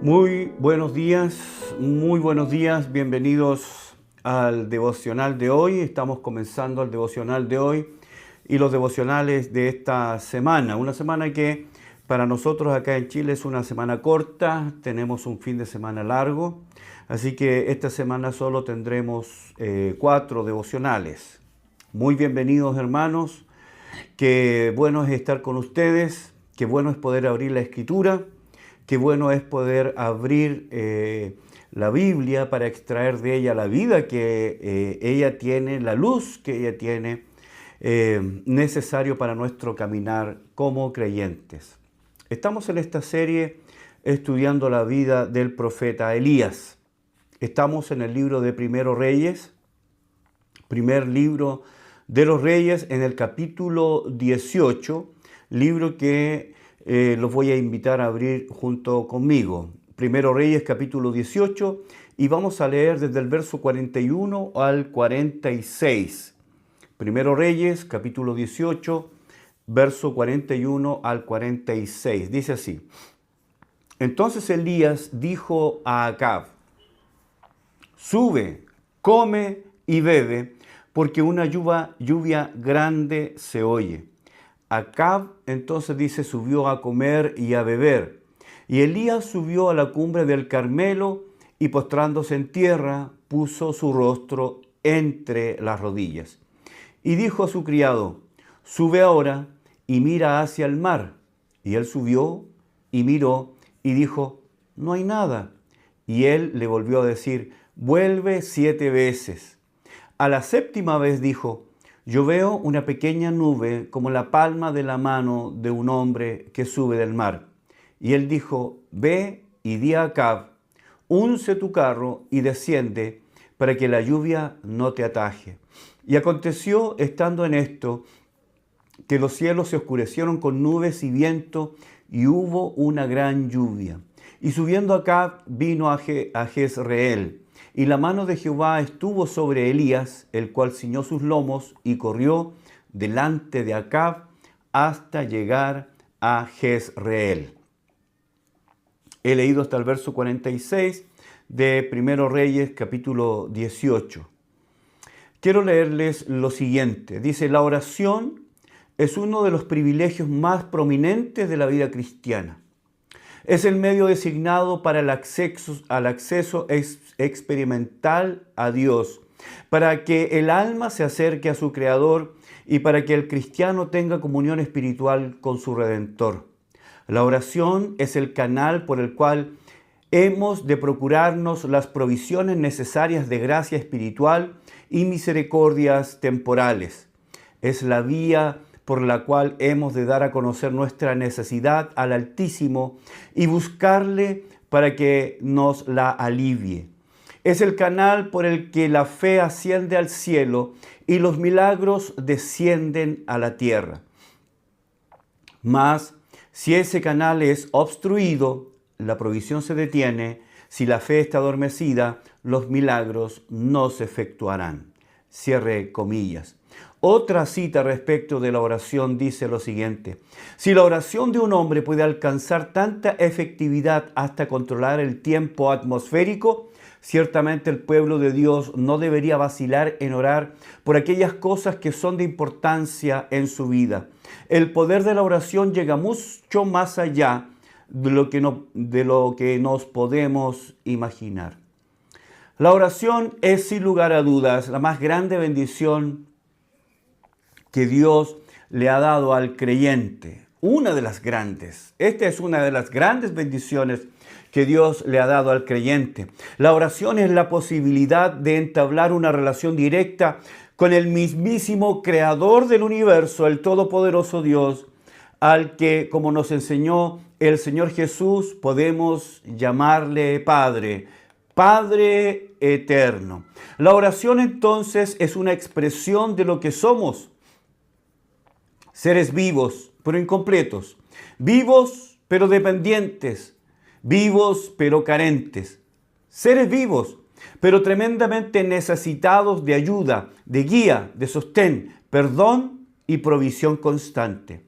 Muy buenos días, bienvenidos al devocional de hoy. Estamos comenzando el devocional de hoy y los devocionales de esta semana. Una semana que para nosotros acá en Chile es una semana corta, tenemos un fin de semana largo, así que esta semana solo tendremos 4 devocionales. Muy bienvenidos, hermanos, qué bueno es estar con ustedes, qué bueno es poder abrir la Escritura. Qué bueno es poder abrir la Biblia para extraer de ella la vida que ella tiene, la luz que ella tiene, necesario para nuestro caminar como creyentes. Estamos en esta serie estudiando la vida del profeta Elías. Estamos en el libro de Primero Reyes, primer libro de los Reyes, en el capítulo 18, libro que los voy a invitar a abrir junto conmigo. Primero Reyes capítulo 18 y vamos a leer desde el verso 41 al 46. Primero Reyes capítulo 18, verso 41 al 46. Dice así: Entonces Elías dijo a Acab: Sube, come y bebe, porque una lluvia grande se oye. Acab entonces dice, subió a comer y a beber. Y Elías subió a la cumbre del Carmelo y postrándose en tierra, puso su rostro entre las rodillas. Y dijo a su criado: Sube ahora y mira hacia el mar. Y él subió y miró y dijo: No hay nada. Y él le volvió a decir: Vuelve 7 veces. A la 7ª vez dijo: Yo veo una pequeña nube como la palma de la mano de un hombre que sube del mar. Y él dijo: Ve y di a Acab: Unce tu carro y desciende, para que la lluvia no te ataje. Y aconteció, estando en esto, que los cielos se oscurecieron con nubes y viento, y hubo una gran lluvia. Y subiendo Acab vino a Jezreel. Y la mano de Jehová estuvo sobre Elías, el cual ciñó sus lomos y corrió delante de Acab hasta llegar a Jezreel. He leído hasta el verso 46 de Primero Reyes, capítulo 18. Quiero leerles lo siguiente. Dice: La oración es uno de los privilegios más prominentes de la vida cristiana. Es el medio designado para el acceso experimental a Dios, para que el alma se acerque a su Creador y para que el cristiano tenga comunión espiritual con su Redentor. La oración es el canal por el cual hemos de procurarnos las provisiones necesarias de gracia espiritual y misericordias temporales. Es la vía por la cual hemos de dar a conocer nuestra necesidad al Altísimo y buscarle para que nos la alivie. Es el canal por el que la fe asciende al cielo y los milagros descienden a la tierra. Mas, si ese canal es obstruido, la provisión se detiene. Si la fe está adormecida, los milagros no se efectuarán. Cierre comillas. Otra cita respecto de la oración dice lo siguiente: Si la oración de un hombre puede alcanzar tanta efectividad hasta controlar el tiempo atmosférico, ciertamente el pueblo de Dios no debería vacilar en orar por aquellas cosas que son de importancia en su vida. El poder de la oración llega mucho más allá de lo que nos podemos imaginar. La oración es, sin lugar a dudas, la más grande bendición que Dios le ha dado al creyente. Una de las grandes. Esta es una de las grandes bendiciones que Dios le ha dado al creyente. La oración es la posibilidad de entablar una relación directa con el mismísimo Creador del universo, el Todopoderoso Dios, al que, como nos enseñó el Señor Jesús, podemos llamarle Padre, Padre eterno. La oración entonces es una expresión de lo que somos. Seres vivos, pero incompletos. Vivos, pero dependientes. Vivos, pero carentes. Seres vivos, pero tremendamente necesitados de ayuda, de guía, de sostén, perdón y provisión constante.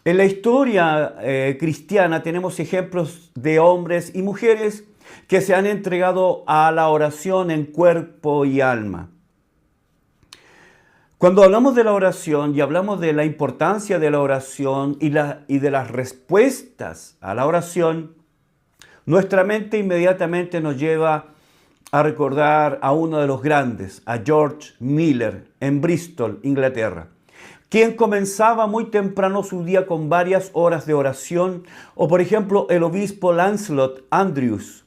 En la historia cristiana tenemos ejemplos de hombres y mujeres que se han entregado a la oración en cuerpo y alma. Cuando hablamos de la oración y hablamos de la importancia de la oración y de las respuestas a la oración, nuestra mente inmediatamente nos lleva a recordar a uno de los grandes, a George Miller, en Bristol, Inglaterra, quien comenzaba muy temprano su día con varias horas de oración, o por ejemplo el obispo Lancelot Andrewes,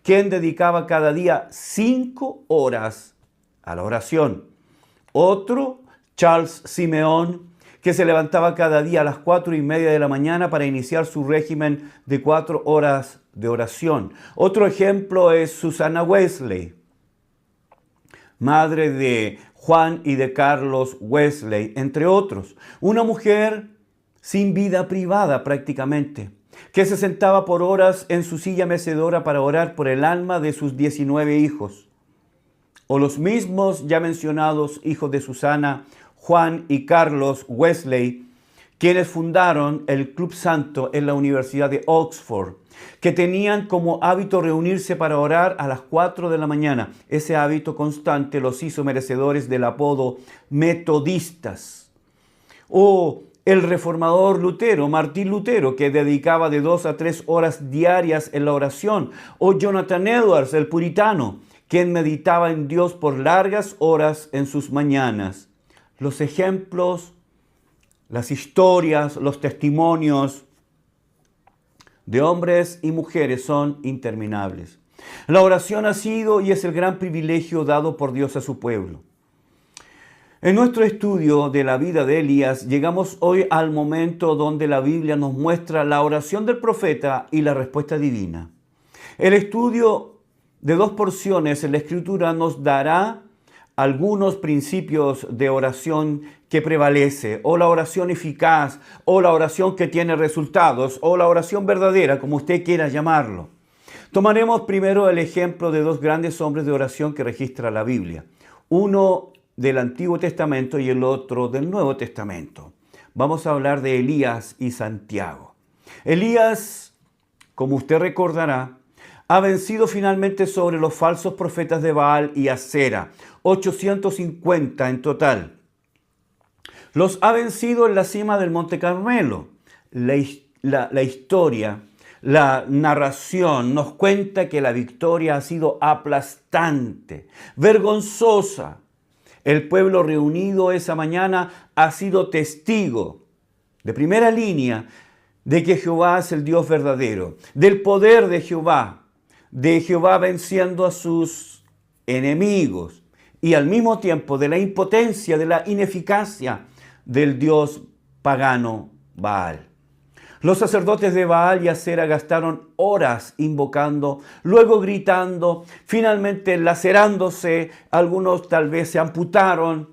quien dedicaba cada día 5 horas a la oración. Otro, Charles Simeon, que se levantaba cada día a las 4:30 de la mañana para iniciar su régimen de 4 horas de oración. Otro ejemplo es Susanna Wesley, madre de Juan y de Carlos Wesley, entre otros. Una mujer sin vida privada prácticamente, que se sentaba por horas en su silla mecedora para orar por el alma de sus 19 hijos. O los mismos ya mencionados hijos de Susana, Juan y Carlos Wesley, quienes fundaron el Club Santo en la Universidad de Oxford, que tenían como hábito reunirse para orar a las 4 de la mañana. Ese hábito constante los hizo merecedores del apodo metodistas. O el reformador Lutero, Martín Lutero, que dedicaba de 2 a 3 horas diarias en la oración. O Jonathan Edwards, el puritano, quien meditaba en Dios por largas horas en sus mañanas. Los ejemplos, las historias, los testimonios de hombres y mujeres son interminables. La oración ha sido y es el gran privilegio dado por Dios a su pueblo. En nuestro estudio de la vida de Elías, llegamos hoy al momento donde la Biblia nos muestra la oración del profeta y la respuesta divina. El estudio de 2 porciones en la Escritura nos dará algunos principios de oración que prevalece, o la oración eficaz, o la oración que tiene resultados, o la oración verdadera, como usted quiera llamarlo. Tomaremos primero el ejemplo de 2 grandes hombres de oración que registra la Biblia. Uno del Antiguo Testamento y el otro del Nuevo Testamento. Vamos a hablar de Elías y Santiago. Elías, como usted recordará, ha vencido finalmente sobre los falsos profetas de Baal y Acera, 850 en total. Los ha vencido en la cima del Monte Carmelo. La historia, la narración nos cuenta que la victoria ha sido aplastante, vergonzosa. El pueblo reunido esa mañana ha sido testigo de primera línea de que Jehová es el Dios verdadero, del poder de Jehová venciendo a sus enemigos y al mismo tiempo de la impotencia, de la ineficacia del dios pagano Baal. Los sacerdotes de Baal y Acera gastaron horas invocando, luego gritando, finalmente lacerándose, algunos tal vez se amputaron,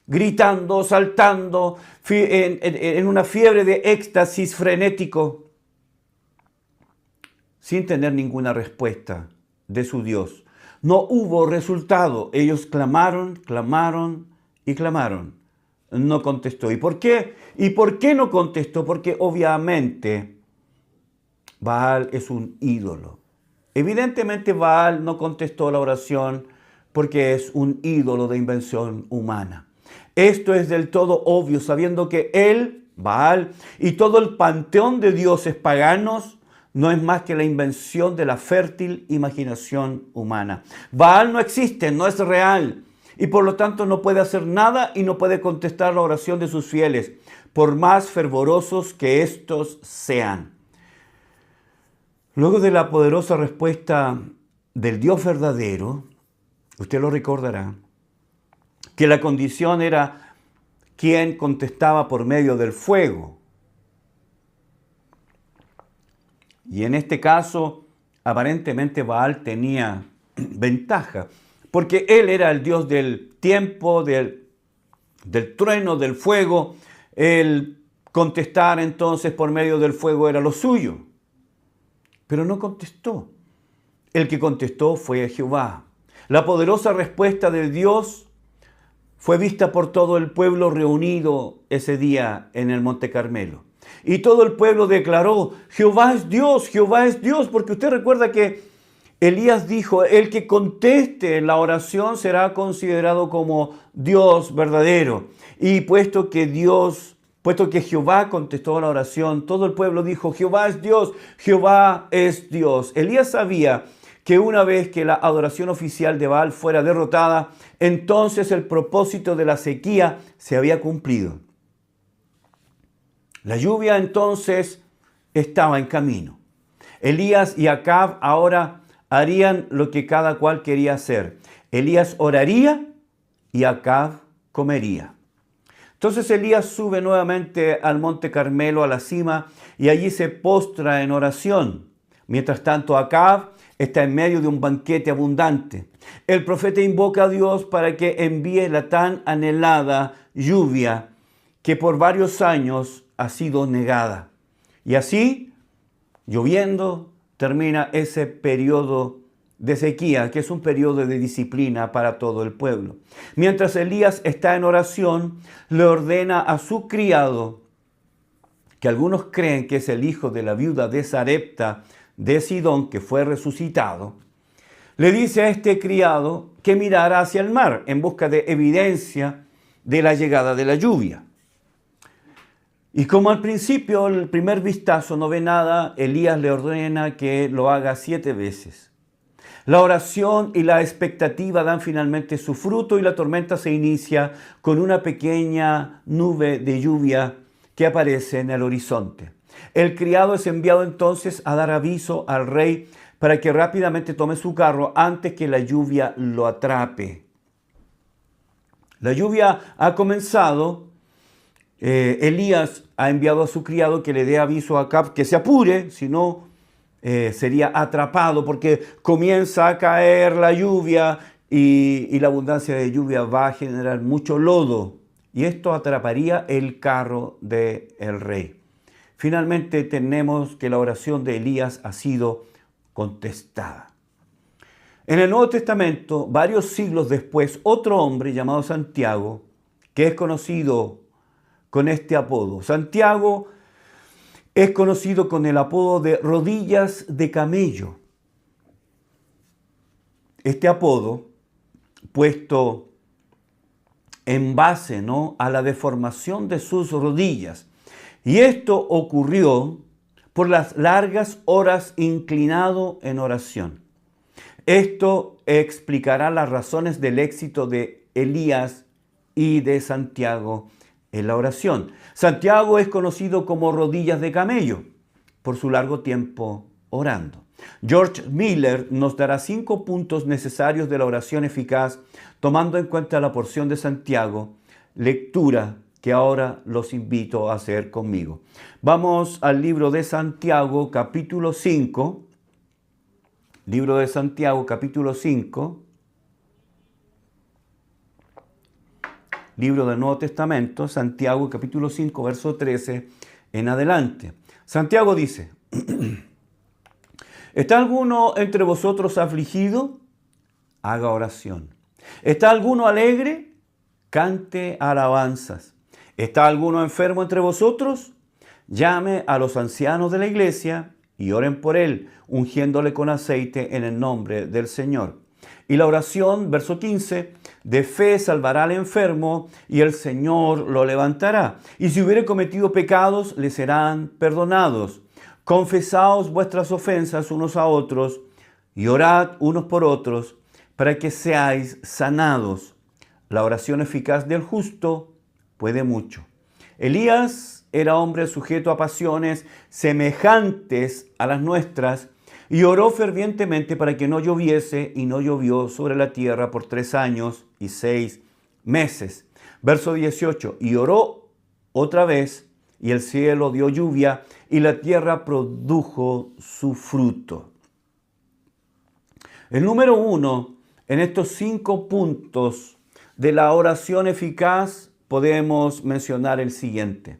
gritando, saltando, en una fiebre de éxtasis frenético, sin tener ninguna respuesta de su Dios. No hubo resultado. Ellos clamaron, clamaron y clamaron. No contestó. ¿Y por qué? ¿Y por qué no contestó? Porque obviamente Baal es un ídolo. Evidentemente Baal no contestó la oración porque es un ídolo de invención humana. Esto es del todo obvio, sabiendo que él, Baal, y todo el panteón de dioses paganos no es más que la invención de la fértil imaginación humana. Baal no existe, no es real, y por lo tanto no puede hacer nada y no puede contestar la oración de sus fieles, por más fervorosos que éstos sean. Luego de la poderosa respuesta del Dios verdadero, usted lo recordará, que la condición era quien contestaba por medio del fuego. Y en este caso, aparentemente Baal tenía ventaja, porque él era el Dios del tiempo, del trueno, del fuego. El contestar entonces por medio del fuego era lo suyo. Pero no contestó. El que contestó fue Jehová. La poderosa respuesta de Dios fue vista por todo el pueblo reunido ese día en el Monte Carmelo. Y todo el pueblo declaró, Jehová es Dios, porque usted recuerda que Elías dijo, el que conteste la oración será considerado como Dios verdadero. Y puesto que Jehová contestó la oración, todo el pueblo dijo, Jehová es Dios, Jehová es Dios. Elías sabía que una vez que la adoración oficial de Baal fuera derrotada, entonces el propósito de la sequía se había cumplido. La lluvia entonces estaba en camino. Elías y Acab ahora harían lo que cada cual quería hacer. Elías oraría y Acab comería. Entonces Elías sube nuevamente al monte Carmelo, a la cima, y allí se postra en oración. Mientras tanto, Acab está en medio de un banquete abundante. El profeta invoca a Dios para que envíe la tan anhelada lluvia que por varios años ha sido negada. Y así, lloviendo, termina ese periodo de sequía, que es un periodo de disciplina para todo el pueblo. Mientras Elías está en oración, le ordena a su criado, que algunos creen que es el hijo de la viuda de Sarepta de Sidón, que fue resucitado, le dice a este criado que mirara hacia el mar en busca de evidencia de la llegada de la lluvia. Y como al principio, el primer vistazo no ve nada, Elías le ordena que lo haga 7 veces. La oración y la expectativa dan finalmente su fruto y la tormenta se inicia con una pequeña nube de lluvia que aparece en el horizonte. El criado es enviado entonces a dar aviso al rey para que rápidamente tome su carro antes que la lluvia lo atrape. La lluvia ha comenzado. Elías ha enviado a su criado que le dé aviso a Acab que se apure, si no sería atrapado, porque comienza a caer la lluvia y la abundancia de lluvia va a generar mucho lodo y esto atraparía el carro del rey. Finalmente tenemos que la oración de Elías ha sido contestada. En el Nuevo Testamento, varios siglos después, otro hombre llamado Santiago, que es conocido con este apodo. Santiago es conocido con el apodo de rodillas de camello. Este apodo, puesto en base, ¿no?, a la deformación de sus rodillas. Y esto ocurrió por las largas horas inclinado en oración. Esto explicará las razones del éxito de Elías y de Santiago en la oración. Santiago es conocido como rodillas de camello por su largo tiempo orando. George Miller nos dará 5 puntos necesarios de la oración eficaz, tomando en cuenta la porción de Santiago, lectura que ahora los invito a hacer conmigo. Vamos al libro de Santiago, capítulo 5. Libro de Santiago, capítulo 5. Libro del Nuevo Testamento, Santiago, capítulo 5, verso 13 en adelante. Santiago dice, ¿está alguno entre vosotros afligido? Haga oración. ¿Está alguno alegre? Cante alabanzas. ¿Está alguno enfermo entre vosotros? Llame a los ancianos de la iglesia y oren por él, ungiéndole con aceite en el nombre del Señor. Y la oración, verso 15, de fe salvará al enfermo y el Señor lo levantará. Y si hubiere cometido pecados, le serán perdonados. Confesaos vuestras ofensas unos a otros y orad unos por otros para que seáis sanados. La oración eficaz del justo puede mucho. Elías era hombre sujeto a pasiones semejantes a las nuestras y oró fervientemente para que no lloviese, y no llovió sobre la tierra por 3 años y 6 meses. Verso 18, y oró otra vez, y el cielo dio lluvia, y la tierra produjo su fruto. El número 1, en estos 5 puntos de la oración eficaz, podemos mencionar el siguiente.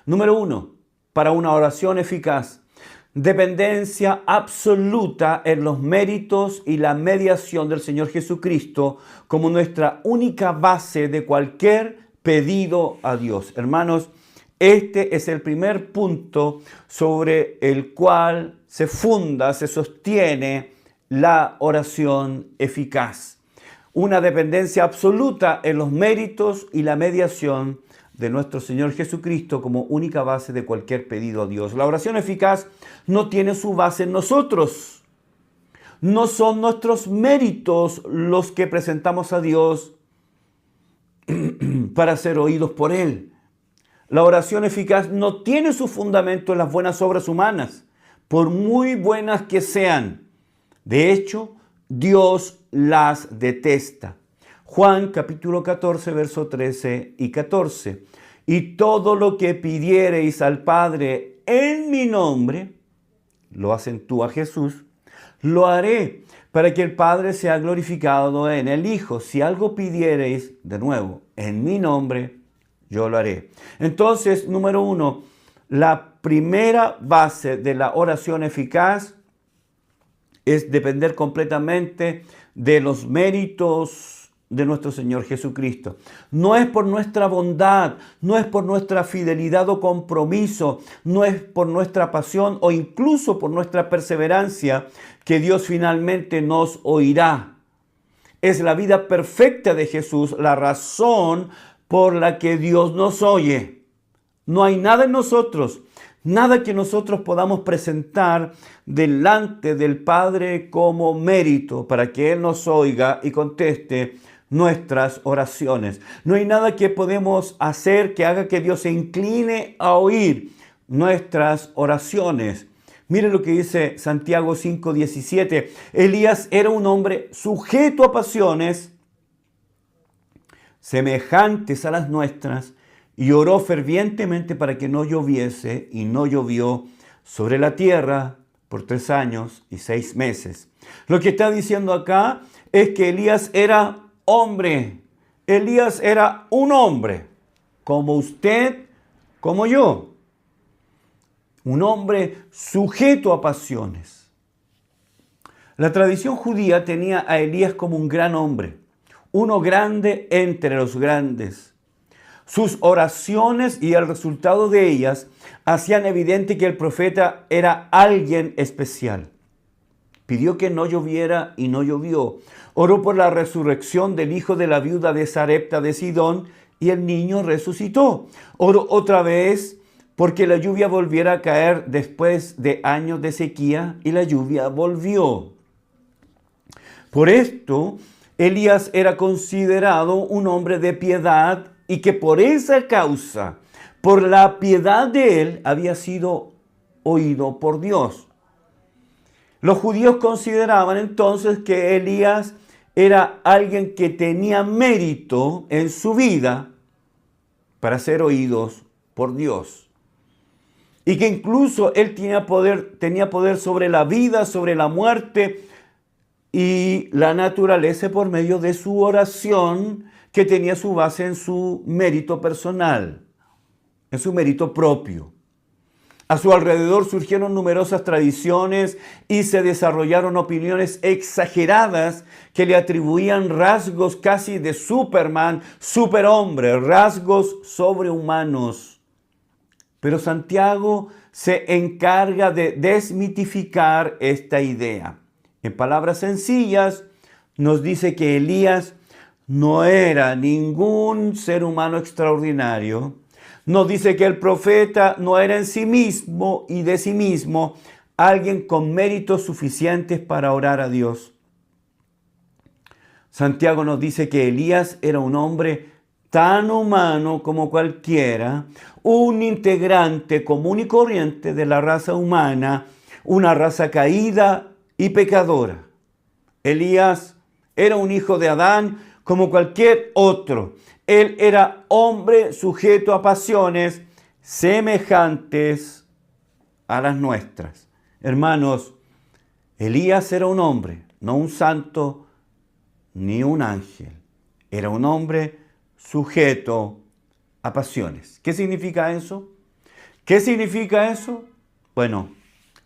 Número 1, para una oración eficaz, dependencia absoluta en los méritos y la mediación del Señor Jesucristo como nuestra única base de cualquier pedido a Dios. Hermanos, Este es el primer punto sobre el cual se funda, se sostiene la oración eficaz. Una dependencia absoluta en los méritos y la mediación de nuestro Señor Jesucristo como única base de cualquier pedido a Dios. La oración eficaz no tiene su base en nosotros. No son nuestros méritos los que presentamos a Dios para ser oídos por Él. La oración eficaz no tiene su fundamento en las buenas obras humanas, por muy buenas que sean. De hecho, Dios las detesta. Juan capítulo 14, verso 13 y 14. Y todo lo que pidiereis al Padre en mi nombre, lo acentúa Jesús, lo haré para que el Padre sea glorificado en el Hijo. Si algo pidiereis, de nuevo, en mi nombre, yo lo haré. Entonces, número 1, la primera base de la oración eficaz es depender completamente de los méritos de nuestro Señor Jesucristo. No es por nuestra bondad, no es por nuestra fidelidad o compromiso, no es por nuestra pasión o incluso por nuestra perseverancia que Dios finalmente nos oirá. Es la vida perfecta de Jesús la razón por la que Dios nos oye. No hay nada en nosotros, nada que nosotros podamos presentar delante del Padre como mérito para que Él nos oiga y conteste nuestras oraciones. No hay nada que podemos hacer que haga que Dios se incline a oír nuestras oraciones. Miren lo que dice Santiago 5:17. Elías era un hombre sujeto a pasiones semejantes a las nuestras, y oró fervientemente para que no lloviese, y no llovió sobre la tierra por 3 años y 6 meses. Lo que está diciendo acá es que Elías era hombre. Elías era un hombre, como usted, como yo. Un hombre sujeto a pasiones. La tradición judía tenía a Elías como un gran hombre, uno grande entre los grandes. Sus oraciones y el resultado de ellas hacían evidente que el profeta era alguien especial. Pidió que no lloviera y no llovió. Oró por la resurrección del hijo de la viuda de Sarepta de Sidón y el niño resucitó. Oró otra vez porque la lluvia volviera a caer después de años de sequía y la lluvia volvió. Por esto, Elías era considerado un hombre de piedad y que por esa causa, por la piedad de él, había sido oído por Dios. Los judíos consideraban entonces que Elías era alguien que tenía mérito en su vida para ser oídos por Dios. Y que incluso él tenía poder sobre la vida, sobre la muerte y la naturaleza por medio de su oración, que tenía su base en su mérito personal, en su mérito propio. A su alrededor surgieron numerosas tradiciones y se desarrollaron opiniones exageradas que le atribuían rasgos casi de Superman, superhombre, rasgos sobrehumanos. Pero Santiago se encarga de desmitificar esta idea. En palabras sencillas, nos dice que Elías no era ningún ser humano extraordinario. Nos dice que el profeta no era en sí mismo y de sí mismo alguien con méritos suficientes para orar a Dios. Santiago nos dice que Elías era un hombre tan humano como cualquiera, un integrante común y corriente de la raza humana, una raza caída y pecadora. Elías era un hijo de Adán como cualquier otro. Él era hombre sujeto a pasiones semejantes a las nuestras. Hermanos, Elías era un hombre, no un santo ni un ángel. Era un hombre sujeto a pasiones. ¿Qué significa eso? ¿Qué significa eso? Bueno,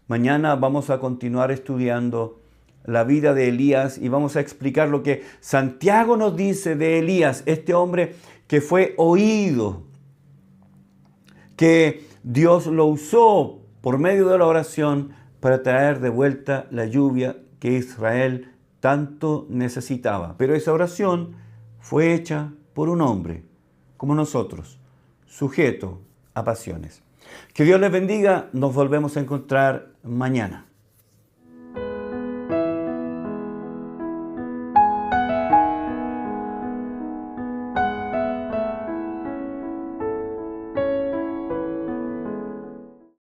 mañana vamos a continuar estudiando la vida de Elías y vamos a explicar lo que Santiago nos dice de Elías, este hombre que fue oído, que Dios lo usó por medio de la oración para traer de vuelta la lluvia que Israel tanto necesitaba. Pero esa oración fue hecha por un hombre, como nosotros, sujeto a pasiones. Que Dios les bendiga, nos volvemos a encontrar mañana.